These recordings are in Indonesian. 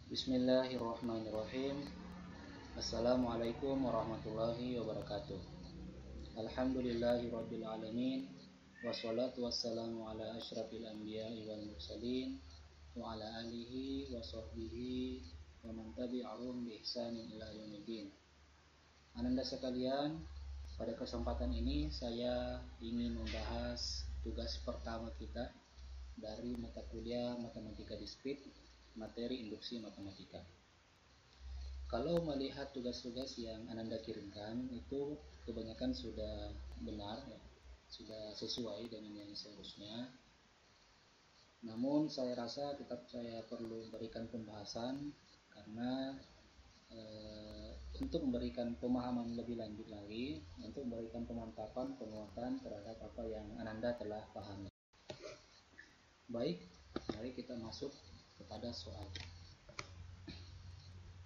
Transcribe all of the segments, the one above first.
Bismillahirrahmanirrahim. Assalamualaikum warahmatullahi wabarakatuh. Alhamdulillahirabbil alamin. Wassalatu wassalamu ala asyrafil anbiya'i wal mursalin wa ala alihi wa sahbihi wa man tabi'ahum bi ihsanin ila yaumiddin. Ananda sekalian, pada kesempatan ini saya ingin membahas tugas pertama kita dari mata kuliah Matematika Diskrit, materi induksi matematika. Kalau melihat tugas-tugas yang Ananda kirimkan, itu kebanyakan sudah benar, ya, sudah sesuai dengan yang seharusnya. Namun saya rasa tetap saya perlu berikan pembahasan karena untuk memberikan pemahaman lebih lanjut lagi, untuk memberikan pemantapan, penguatan terhadap apa yang Ananda telah pahami. Baik, mari kita masuk kepada soal.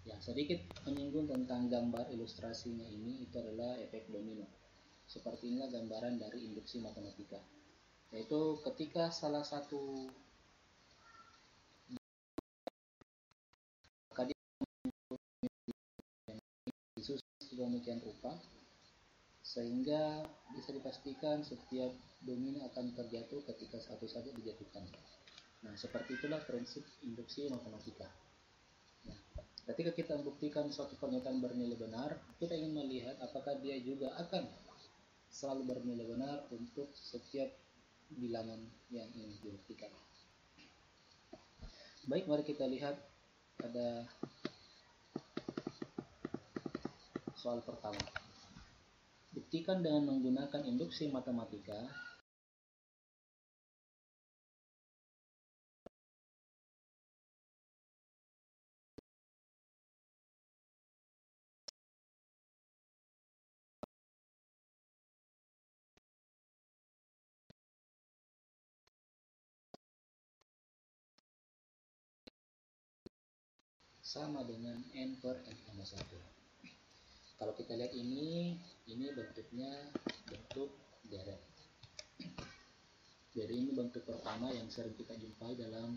Ya, sedikit menyinggung tentang gambar ilustrasinya ini, itu adalah efek domino. Seperti inilah gambaran dari induksi matematika, yaitu ketika salah satu disusun sedemikian rupa sehingga bisa dipastikan setiap domino akan terjatuh ketika satu-satu dijatuhkan. Nah, seperti itulah prinsip induksi matematika. Nah, ketika kita membuktikan suatu pernyataan bernilai benar, kita ingin melihat apakah dia juga akan selalu bernilai benar untuk setiap bilangan yang ingin dibuktikan. Baik, mari kita lihat pada soal pertama. Buktikan dengan menggunakan induksi matematika sama dengan n per n tambah 1. Kalau kita lihat ini bentuknya bentuk deret. Jadi ini bentuk pertama yang sering kita jumpai dalam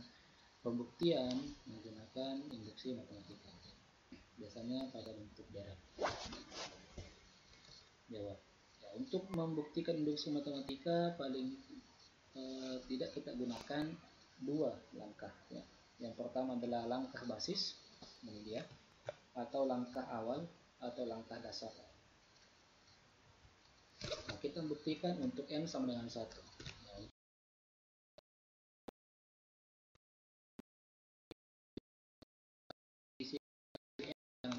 pembuktian menggunakan induksi matematika. Biasanya pada bentuk deret. Jawab. Ya, untuk membuktikan induksi matematika paling tidak kita gunakan dua langkah. Ya. Yang pertama adalah langkah basis, ini dia, atau langkah awal atau langkah dasar. Nah, kita buktikan untuk n sama dengan 1. Nah, isi yang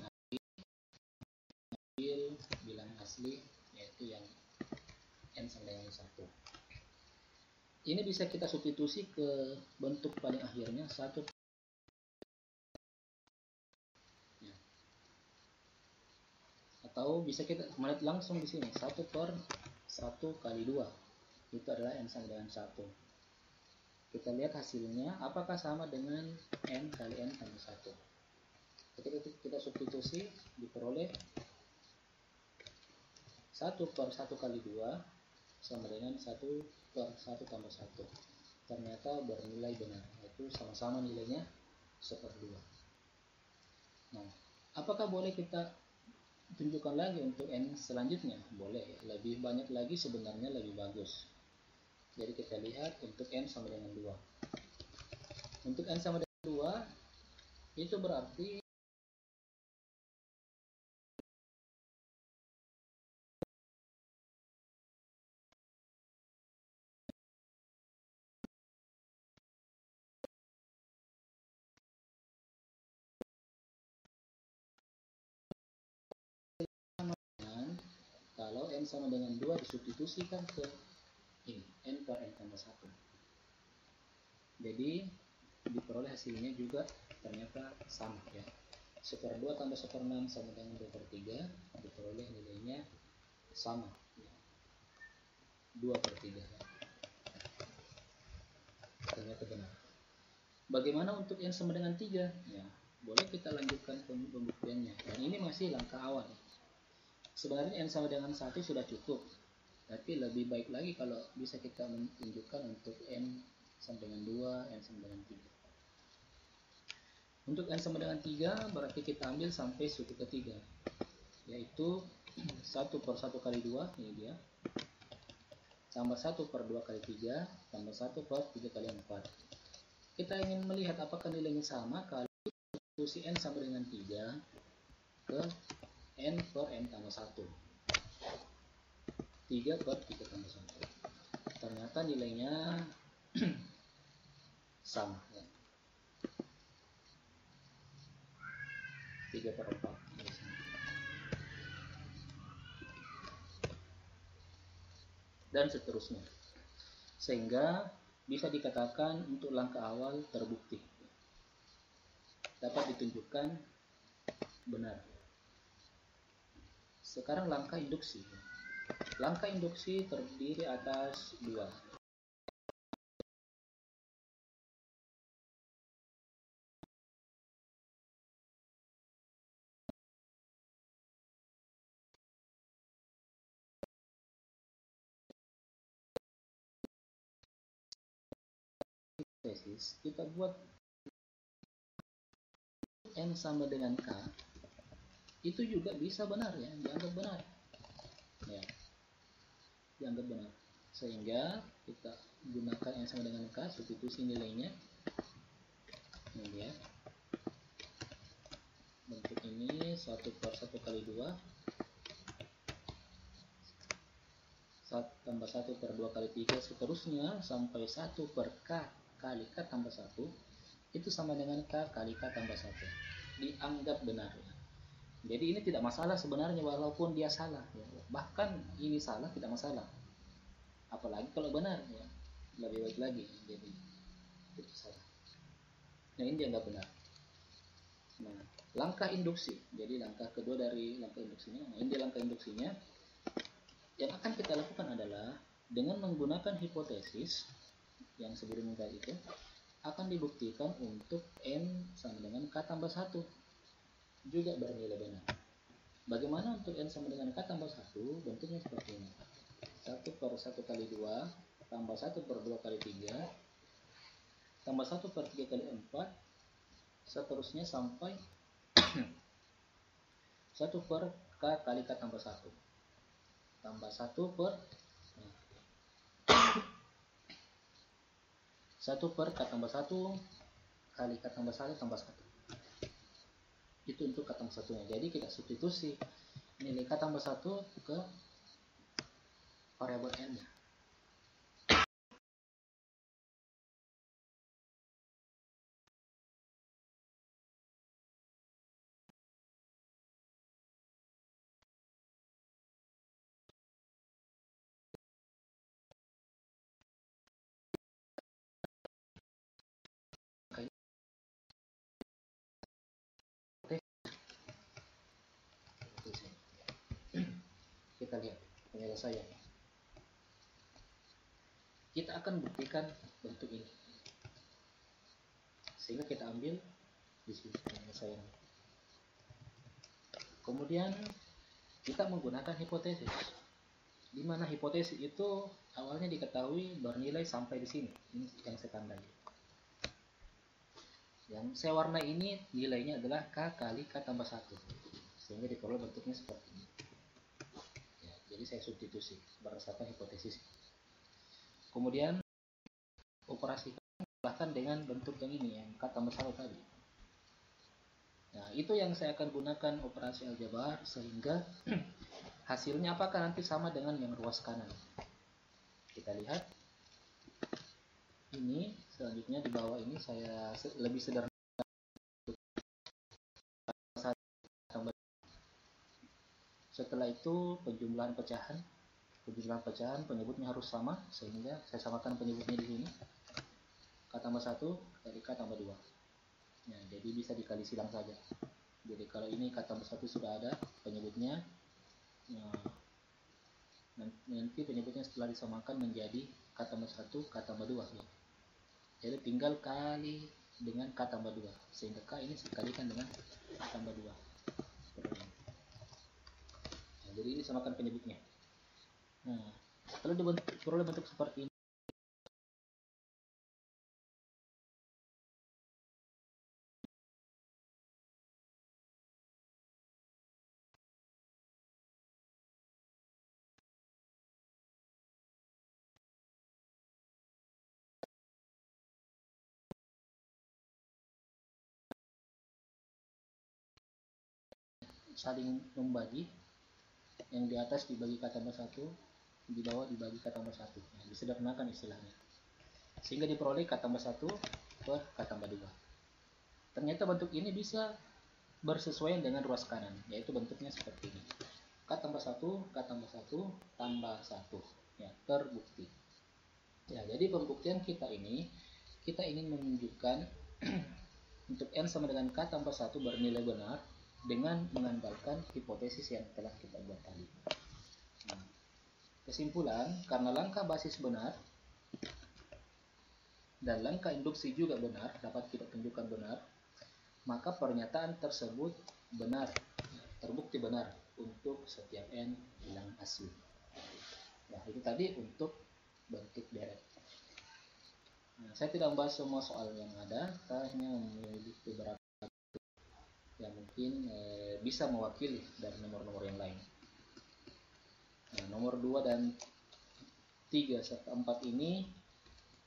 ambil bilang asli, yaitu yang n sama dengan 1. Ini bisa kita substitusi ke bentuk paling akhirnya 1. Ya. Atau bisa kita melihat langsung di sini 1 per 1 kali 2. Itu adalah n sama dengan 1. Kita lihat hasilnya apakah sama dengan n kali n tambah 1. Ketika kita substitusi diperoleh 1 per 1 kali 2 sama dengan 1 per 1 tambah 1. Ternyata bernilai benar, yaitu sama-sama nilainya 1/2. Nah, apakah boleh kita tunjukkan lagi untuk n selanjutnya? Boleh, lebih banyak lagi sebenarnya lebih bagus. Jadi kita lihat untuk n sama dengan 2. Untuk n sama dengan 2 itu berarti kalau n sama dengan 2 disubstitusikan ke ini, n per n tambah 1. Jadi diperoleh hasilnya juga ternyata sama, ya. 1/2 tambah 1/6 sama dengan 2/3, diperoleh nilainya sama, ya. 2/3, ya. Ternyata benar. Bagaimana untuk n sama dengan 3? Ya, boleh kita lanjutkan pembuktiannya. Dan ini masih langkah awal. Sebenarnya n sama dengan 1 sudah cukup, tapi lebih baik lagi kalau bisa kita menunjukkan untuk n sama dengan 2, n sama dengan 3. Untuk n sama dengan 3 berarti kita ambil sampai suku ketiga, yaitu 1 per 1 kali 2, ini dia, tambah 1 per 2 kali 3, tambah 1 per 3 kali 4. Kita ingin melihat apakah nilainya sama kalau substitusi n sama dengan 3 ke n per n tambah 1. 3 per 3 tambah 1. Ternyata nilainya sama, ya. 3 per 4. Dan seterusnya. Sehingga bisa dikatakan untuk langkah awal terbukti. Dapat ditunjukkan benar. Sekarang langkah induksi. Langkah induksi terdiri atas 2. Kita buat n sama dengan k, itu juga bisa benar, ya, dianggap benar, ya, dianggap benar. Sehingga kita gunakan n sama dengan k, substitusi nilainya, ini dia, bentuk ini 1 per 1 kali 2 tambah 1 per 2 kali 3, seterusnya sampai 1 per k kali k tambah 1, itu sama dengan k kali k tambah 1. Dianggap benar, ya. Jadi ini tidak masalah sebenarnya walaupun dia salah, ya. Bahkan ini salah tidak masalah, apalagi kalau benar, ya, lebih baik lagi. Jadi itu salah, nah ini dianggap benar. Nah, langkah induksi, jadi langkah kedua dari langkah induksinya. Nah, ini langkah induksinya. Yang akan kita lakukan adalah dengan menggunakan hipotesis yang sebelumnya tadi itu akan dibuktikan untuk n sama dengan k tambah 1 juga bernilai benar. Bagaimana untuk n sama dengan k tambah 1? Bentuknya seperti ini. 1 per 1 kali 2 tambah 1 per 2 kali 3 tambah 1 per 3 kali 4, seterusnya sampai 1 per k kali k tambah 1 tambah 1 per 1 per k tambah 1 kali k tambah 1 tambah 1. Itu untuk k tambah 1-nya. Jadi kita substitusi nilai k tambah 1 ke variabel n-nya. Kita lihat penyelesaian. Kita akan buktikan bentuk ini, sehingga kita ambil di sini penyelesaian. Kemudian kita menggunakan hipotesis, di mana hipotesis itu awalnya diketahui bernilai sampai di sini. Ini yang saya tandai. Yang saya warna ini nilainya adalah k kali k tambah 1, sehingga diperoleh bentuknya seperti ini. Ya, jadi saya substitusi berdasarkan hipotesis. Kemudian operasikan bahkan dengan bentuk yang ini, yang k tambah 1 tadi. Nah, itu yang saya akan gunakan operasi aljabar, sehingga hasilnya apakah nanti sama dengan yang ruas kanan. Kita lihat. Ini selanjutnya di bawah ini saya lebih sederhana. Setelah itu penjumlahan pecahan. Penyebutnya harus sama, sehingga saya samakan penyebutnya di sini. K tambah 1 kali K tambah 2. Ya, jadi bisa dikali silang saja. Jadi kalau ini K tambah 1 sudah ada penyebutnya, nanti penyebutnya setelah disamakan menjadi K tambah 1 K tambah 2, ya. Jadi tinggal kali dengan K tambah 2, sehingga K ini dikalikan dengan K tambah 2. Nah, jadi ini samakan penyebutnya. Nah, kalau diperoleh bentuk seperti ini, saling membagi, yang di atas dibagi K tambah 1, di bawah dibagi K tambah 1. Nah, disederhanakan istilahnya. Sehingga diperoleh K tambah 1 per K tambah 2. Ternyata bentuk ini bisa bersesuaian dengan ruas kanan, yaitu bentuknya seperti ini. K tambah 1, K tambah 1, tambah 1. Ya, terbukti. Ya, jadi pembuktian kita ini, kita ingin menunjukkan untuk N sama dengan K tambah 1 bernilai benar dengan mengandalkan hipotesis yang telah kita buat tadi. Nah, kesimpulan, karena langkah basis benar dan langkah induksi juga benar, dapat kita tunjukkan benar, maka pernyataan tersebut benar, terbukti benar untuk setiap N bilang asli. Nah, itu tadi untuk bentuk deret. Nah, saya tidak membahas semua soal yang ada, saya hanya memilih beberapa yang mungkin bisa mewakili dari nomor-nomor yang lain. Nah, nomor 2 dan 3 serta 4 ini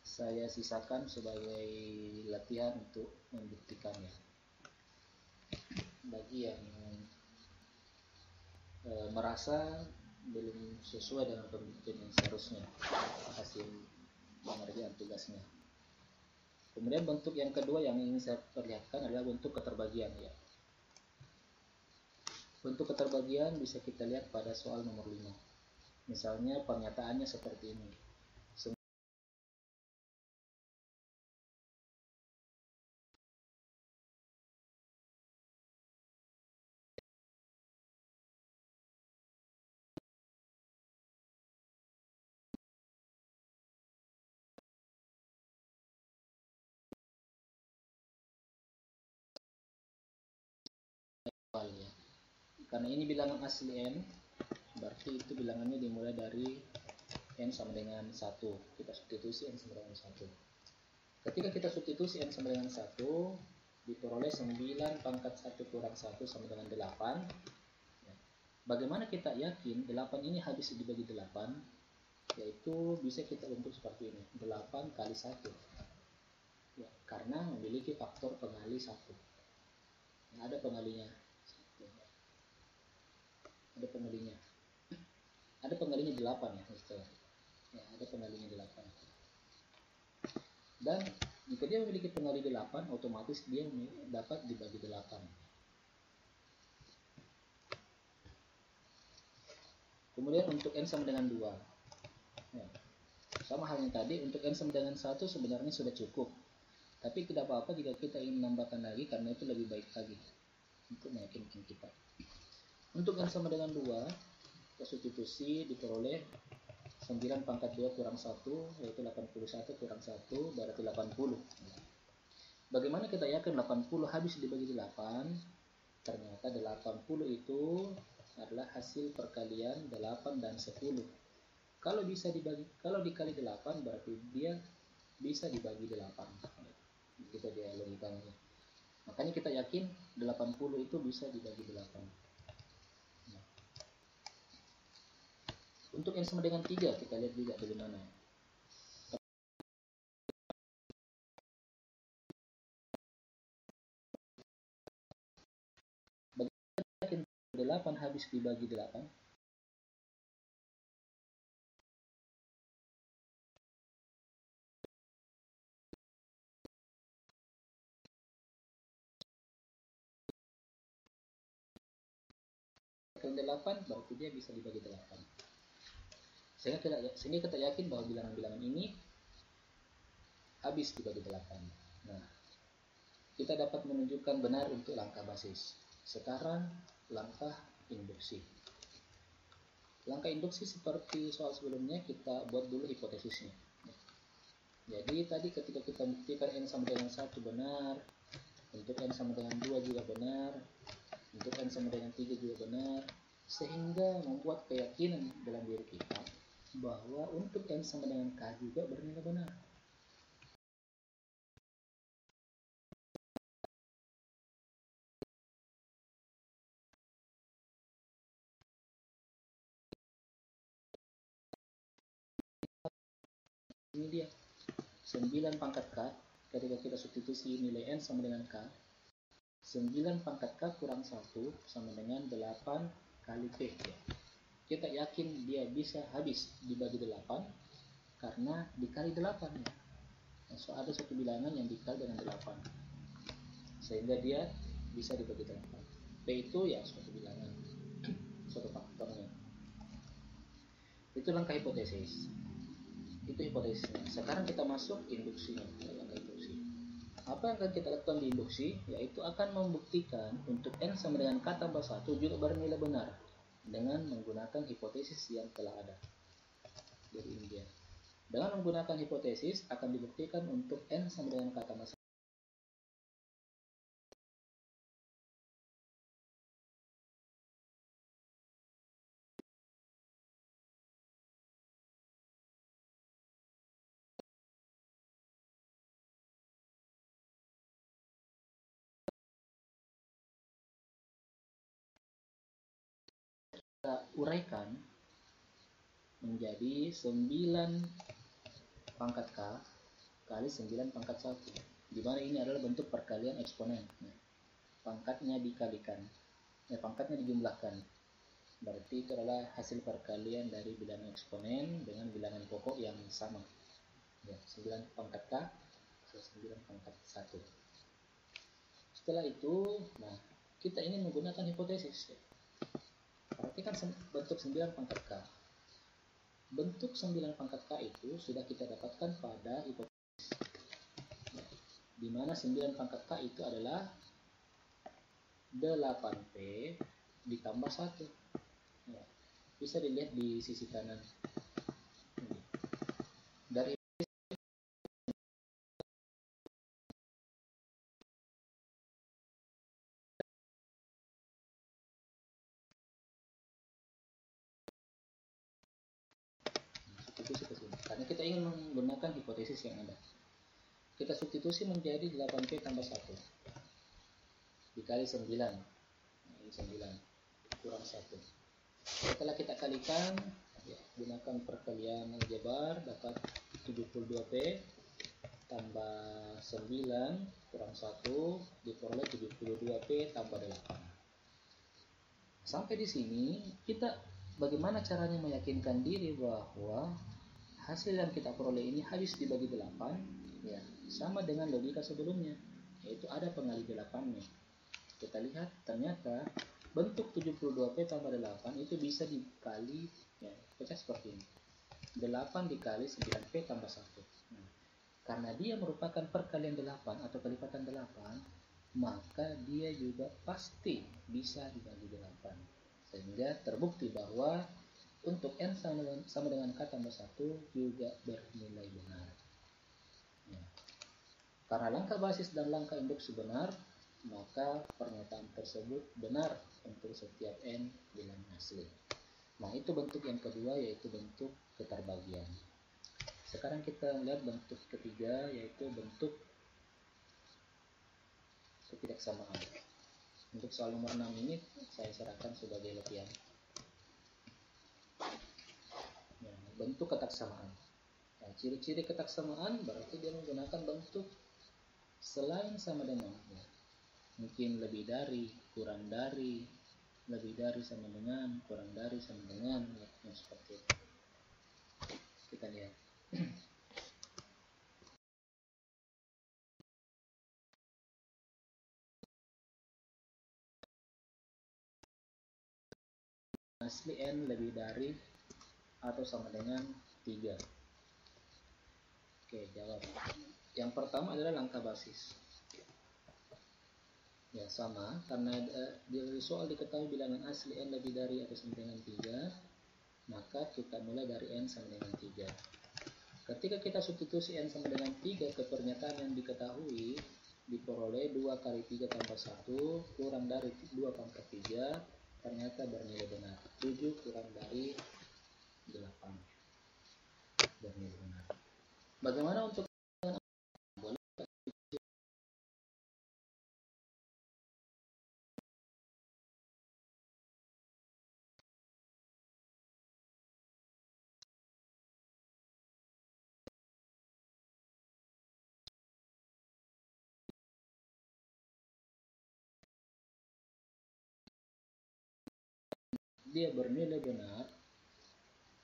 saya sisakan sebagai latihan untuk membuktikannya. Bagi yang merasa belum sesuai dengan pembuktian yang seharusnya hasil pengerjaan tugasnya. Kemudian bentuk yang kedua yang ingin saya perlihatkan adalah bentuk keterbagian, ya. Bentuk keterbagian bisa kita lihat pada soal nomor 5. Misalnya pernyataannya seperti ini. Ya. Karena ini bilangan asli N, berarti itu bilangannya dimulai dari N sama dengan 1. Kita substitusi N sama dengan 1. Ketika kita substitusi N sama dengan 1, diperoleh 9 pangkat 1 kurang 1 sama dengan 8. Bagaimana kita yakin 8 ini habis dibagi 8? Yaitu bisa kita bentuk seperti ini, 8 kali 1. Ya, karena memiliki faktor pengali 1. Nah, ada pengalinya. Ada pengalinya. Ada pengalinya 8 ya, ya, ada pengalinya 8. Dan jika dia memiliki pengali 8, otomatis dia dapat dibagi 8. Kemudian untuk N sama dengan 2. Ya, sama halnya tadi, untuk N sama dengan 1 sebenarnya sudah cukup. Tapi tidak apa-apa jika kita ingin menambahkan lagi, karena itu lebih baik lagi untuk meyakinkan kita. Untuk N sama dengan 2, kita substitusi, diperoleh 9 pangkat 2 kurang 1, yaitu 81 kurang 1, berarti 80. Bagaimana kita yakin 80 habis dibagi 8? Ternyata 80 itu adalah hasil perkalian 8 dan 10. Kalau dikali 8 berarti dia bisa dibagi 8. Begitu dia logikanya. Makanya kita yakin 80 itu bisa dibagi 8. Nah. Untuk N sama dengan 3, kita lihat juga bagaimana. Bagaimana yakin 8 habis dibagi 8? Kalau 8 berarti dia bisa dibagi 8. Sehingga kita yakin bahwa bilangan-bilangan ini habis dibagi 8. Nah, kita dapat menunjukkan benar untuk langkah basis. Sekarang langkah induksi. Langkah induksi seperti soal sebelumnya, kita buat dulu hipotesisnya. Jadi tadi ketika kita buktikan N sama dengan 1 benar, untuk N sama dengan 2 juga benar, untuk N sama dengan 3 juga benar, sehingga membuat keyakinan dalam diri kita bahwa untuk N sama dengan K juga bernilai benar. Ini dia 9 pangkat K, ketika kita substitusi nilai N sama dengan K, 9 pangkat K kurang 1 sama dengan 8 kali P. Ya. Kita yakin dia bisa habis dibagi 8 karena dikali 8 ya. So, ada suatu bilangan yang dikali dengan 8 sehingga dia bisa dibagi 8. P itu ya suatu bilangan, suatu faktornya. Itu langkah hipotesis. Itu hipotesisnya. Sekarang kita masuk induksinya. Langkah induksi. Apa yang akan kita lakukan di induksi? Yaitu akan membuktikan untuk N sama dengan K tambah 1 juga bernilai benar dengan menggunakan hipotesis yang telah ada. Jadi ini dia. Dengan menggunakan hipotesis akan dibuktikan untuk N sama dengan K tambah 1. Kita uraikan menjadi 9 pangkat K kali 9 pangkat 1, di mana ini adalah bentuk perkalian eksponen. Nah, pangkatnya dikalikan, pangkatnya dijumlahkan. Berarti itu adalah hasil perkalian dari bilangan eksponen dengan bilangan pokok yang sama. Ya, 9 pangkat K ke 9 pangkat 1. Setelah itu, nah, kita ingin menggunakan hipotesis. Perhatikan bentuk 9 pangkat K. Bentuk 9 pangkat K itu sudah kita dapatkan pada hipotesis. Di mana 9 pangkat K itu adalah 8P ditambah 1. Ya, bisa dilihat di sisi kanan. Dari substitusi ke sini. Karena kita ingin menggunakan hipotesis yang ada. Kita substitusi menjadi 8P tambah 1 dikali 9. Nah, ini 9 kurang 1. Setelah kita kalikan, ya, gunakan perkalian aljabar, dapat 72P tambah 9 kurang 1 diperoleh 72P tambah 8. Sampai di sini kita bagaimana caranya meyakinkan diri bahwa hasil yang kita peroleh ini habis dibagi 8 ya, sama dengan logika sebelumnya, yaitu ada pengali 8-nya. Kita lihat ternyata bentuk 72P tambah 8 itu bisa dikali, ya, pecah seperti ini. 8 dikali 9P tambah 1. Nah, karena dia merupakan perkalian 8 atau kelipatan 8, maka dia juga pasti bisa dibagi 8. Sehingga terbukti bahwa untuk N sama dengan K tambah 1 juga bernilai benar. Ya. Karena langkah basis dan langkah induksi benar, maka pernyataan tersebut benar untuk setiap N bilangan asli. Nah, itu bentuk yang kedua, yaitu bentuk keterbagian. Sekarang kita lihat bentuk ketiga, yaitu bentuk ketidaksamaan. Untuk soal nomor 6 ini saya serahkan sebagai latihan. Ya, bentuk ketaksamaan. Nah, ciri-ciri ketaksamaan berarti dia menggunakan bentuk selain sama dengan, ya. Mungkin lebih dari, kurang dari, lebih dari sama dengan, kurang dari sama dengan, ya, seperti itu. Kita lihat. Asli N lebih dari atau sama dengan 3. Oke, jawab. Yang pertama adalah langkah basis. Ya, sama, karena di soal diketahui bilangan asli N lebih dari atau sama dengan 3, maka kita mulai dari N sama dengan 3. Ketika kita substitusi N sama dengan 3 ke pernyataan yang diketahui, diperoleh 2 kali 3 tambah 1 kurang dari 2 pangkat 3, ternyata bernilai benar. 7 kurang dari 8 bernilai benar. Bagaimana untuk dia bernilai benar,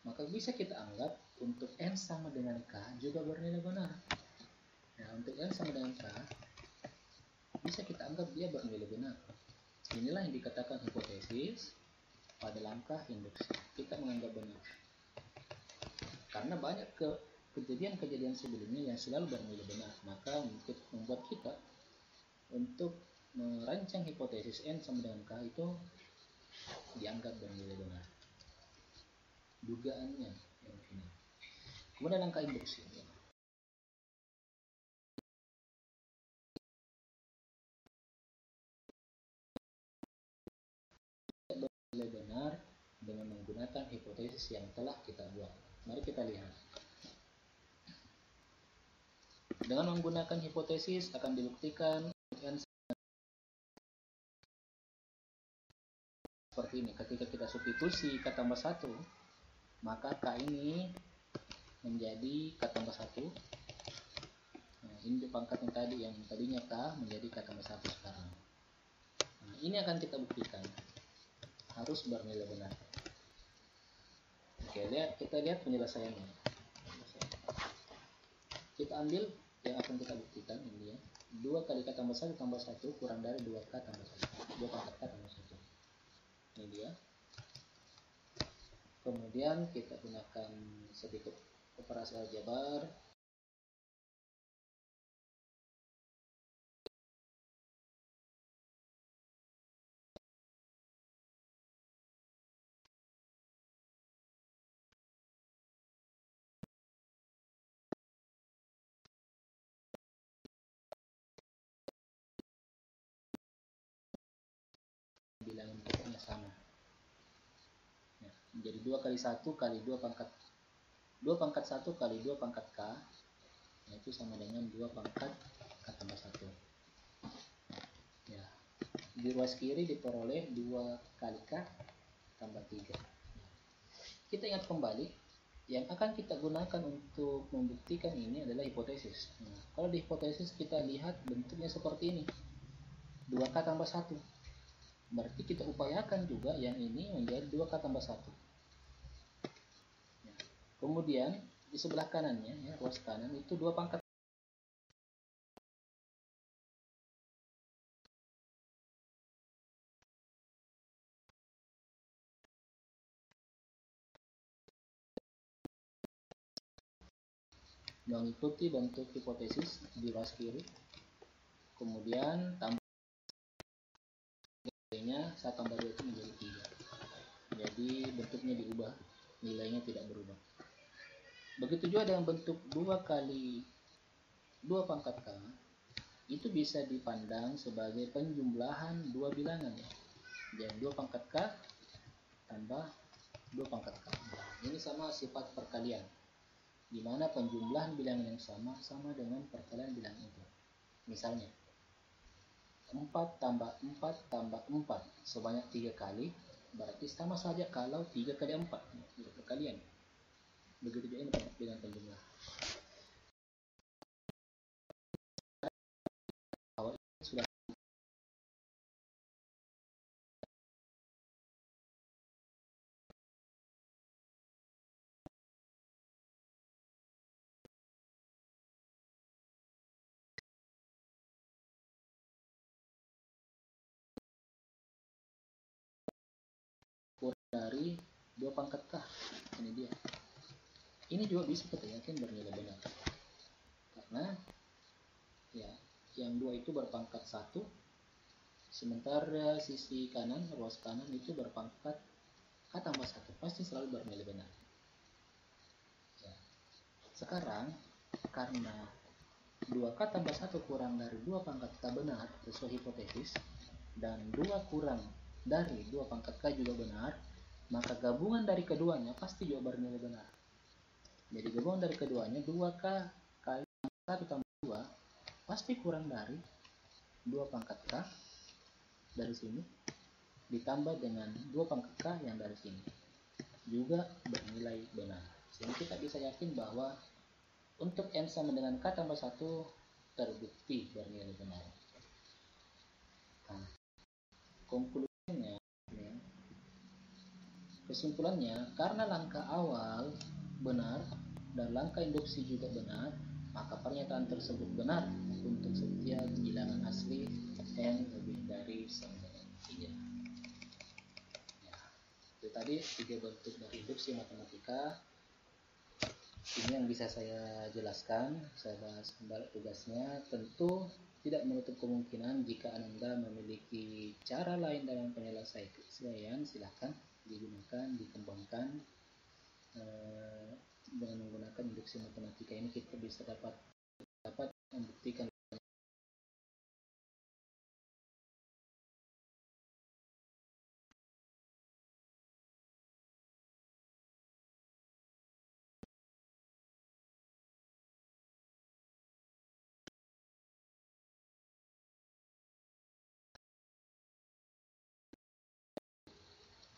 maka bisa kita anggap untuk N sama dengan K juga bernilai benar. Nah, untuk N sama dengan K bisa kita anggap dia bernilai benar. Inilah yang dikatakan hipotesis pada langkah induksi. Kita menganggap benar. Karena banyak kejadian-kejadian sebelumnya yang selalu bernilai benar, maka membuat kita untuk merancang hipotesis N sama dengan K itu dianggap bernilai benar. Dugaannya yang ini. Kemudian langkah induksi. Bernilai benar dengan menggunakan hipotesis yang telah kita buat. Mari kita lihat. Dengan menggunakan hipotesis akan dibuktikan N seperti ini. Ketika kita substitusi K tambah 1, maka K ini menjadi K tambah 1. Nah, ini pangkat yang tadinya K menjadi K tambah 1 sekarang. Nah, ini akan kita buktikan harus bernilai benar. Oke, kita lihat penyelesaiannya. Kita ambil yang akan kita buktikan ini ya. 2 kali K tambah 1 tambah 1 kurang dari 2K tambah 1. 2 pangkat K tambah 1. Ini dia. Kemudian kita gunakan sedikit operasi aljabar. Bilangan pokoknya sama. Nah, menjadi 2 kali 1 kali 2 pangkat 1 kali 2 pangkat K, yaitu sama dengan 2 pangkat K tambah 1. Ya, di ruas kiri diperoleh 2 kali K tambah 3. Kita ingat kembali, yang akan kita gunakan untuk membuktikan ini adalah hipotesis. Nah, kalau di hipotesis kita lihat bentuknya seperti ini, 2K tambah 1. Berarti kita upayakan juga yang ini menjadi 2K tambah 1. Ya. Kemudian di sebelah kanannya, ya, ruas kanan itu 2 pangkat. Mengikuti bentuk hipotesis di ruas kiri. Kemudian tambah nilainya 1 tambah 2 itu menjadi 3. Jadi bentuknya diubah, nilainya tidak berubah. Begitu juga dengan bentuk 2 kali 2 pangkat K, itu bisa dipandang sebagai penjumlahan dua bilangan ya. Jadi 2 pangkat K tambah 2 pangkat K. Ini sama sifat perkalian, di mana penjumlahan bilangan yang sama dengan perkalian bilangan itu. Misalnya 4 tambah 4 tambah 4 sebanyak 3 kali, berarti sama saja kalau 3 kali 4 itu perkalian. Begitu juga ini dengan penjumlah. Awal ini sudah kurang dari 2 pangkat K. Ini dia. Ini juga bisa kita yakin bernilai benar. Karena ya, yang 2 itu berpangkat 1, sementara sisi kanan, ruas kanan itu berpangkat K tambah 1, pasti selalu bernilai benar. Ya. Sekarang karena 2K tambah 1 kurang dari 2 pangkat K benar sesuai hipotesis, dan 2 kurang dari 2 pangkat K juga benar, maka gabungan dari keduanya pasti juga bernilai benar. Jadi gabungan dari keduanya 2K kali 1 tambah 2 pasti kurang dari 2 pangkat K dari sini ditambah dengan 2 pangkat K yang dari sini juga bernilai benar. Sehingga kita bisa yakin bahwa untuk N sama dengan K tambah 1 terbukti bernilai benar. Nah, konklusinya ya, kesimpulannya, karena langkah awal benar dan langkah induksi juga benar, maka pernyataan tersebut benar untuk setiap bilangan asli n lebih dari 3. Ya, itu tadi 3 bentuk dari induksi matematika. Ini yang bisa saya jelaskan, saya bahas kembali tugasnya. Tentu tidak menutup kemungkinan jika Anda memiliki cara lain dalam penyelesaian, silakan digunakan, dikembangkan. Dengan menggunakan induksi matematika ini kita bisa dapat membuktikan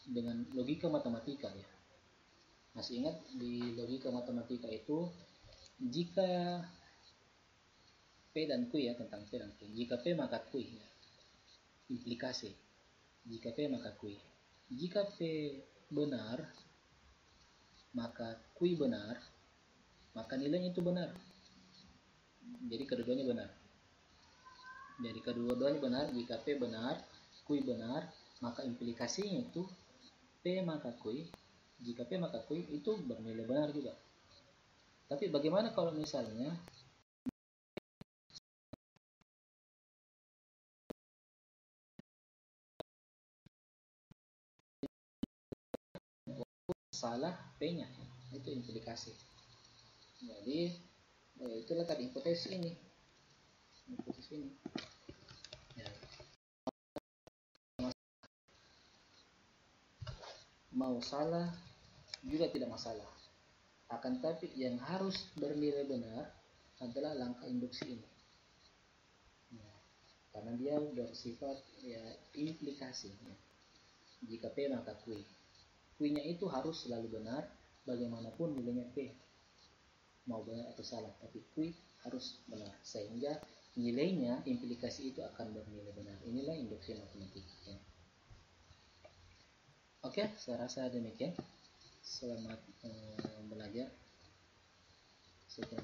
dengan logika matematika ya. Masih ingat di logika matematika itu, jika P dan Q ya, tentang P dan Q. Jika P maka Q ya. Implikasi. Jika P maka Q. Jika P benar maka Q benar, maka nilainya itu benar. Jadi kedua-duanya benar. Jadi kedua-duanya benar. Jika P benar, Q benar, maka implikasinya itu P maka Q. Jika P maka Q itu bernilai benar juga. Tapi bagaimana kalau misalnya salah P-nya? Itu implikasi. Jadi itulah tadi hipotesis ini. Ya. Mau salah juga tidak masalah. Akan tapi yang harus bernilai benar adalah langkah induksi ini. Ya. Karena dia bersifat ya implikasi. Ya. Jika P maka Q. Q-nya itu harus selalu benar, bagaimanapun nilainya P. Mau benar atau salah, tapi Q harus benar. Sehingga nilainya, implikasi itu akan bernilai benar. Inilah induksi matematika. Ya. Oke, saya rasa demikian. Selamat belajar. Sekian.